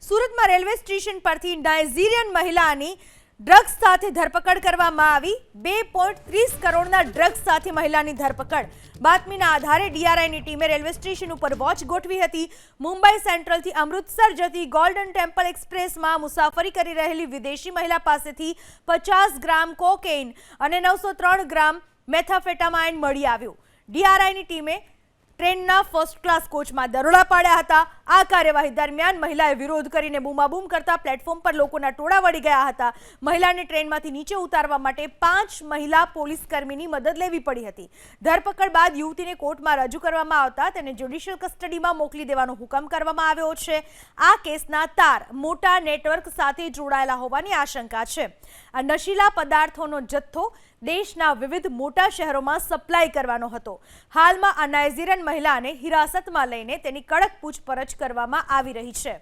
સુરતમાં railway station પરથી Nigerian મહિલાની ડ્રગ્સ સાથે ધરપકડ કરવામાં આવી। 2.30 કરોડના ડ્રગ્સ સાથે મહિલાની ધરપકડ। બાતમીના આધારે ડીઆરઆઈની ટીમે રેલવે સ્ટેશન ઉપર વોચ ગોઠવી હતી। મુંબઈ સેન્ટ્રલથી અમૃતસર જતી ગોલ્ડન ટેમ્પલ એક્સપ્રેસમાં મુસાફરી કરી રહેલી વિદેશી મહિલા પાસેથી 50 ગ્રામ કોકેઇન અને 903 ગ્રામ મેથાફેટામાઇન મળી આવ્યું। ડીઆરઆઈની ટીમે ટ્રેનના ફર્સ્ટ ક્લાસ કોચમાં દરોડા પાડ્યા હતા। આ કાર્યવાહી દરમિયાન મહિલાએ વિરોધ કરીને બૂમાબૂમ કરતા પ્લેટફોર્મ પર લોકોના ટોળા વળી ગયા હતા। મહિલાને ટ્રેનમાંથી નીચે ઉતારવા માટે 5 મહિલા પોલીસ કર્મીની મદદ લેવી પડી હતી। ધરપકડ બાદ યુવતીને કોર્ટમાં રજૂ કરવામાં આવતા તેને જ્યુડિશિયલ કસ્ટડીમાં મોકલી દેવાનો હુકમ કરવામાં આવ્યો છે। આ કેસના તાર મોટા નેટવર્ક સાથે જોડાયેલા હોવાની આશંકા છે। આ નશીલા પદાર્થોનો જથ્થો દેશના વિવિધ મોટા શહેરોમાં સપ્લાય કરવાનો હતો। હાલમાં આ નાઇજીરિયન મહિલાને હિરાસતમાં લઈને તેની કડક પૂછપરછ કરવામાં આવી રહી છે।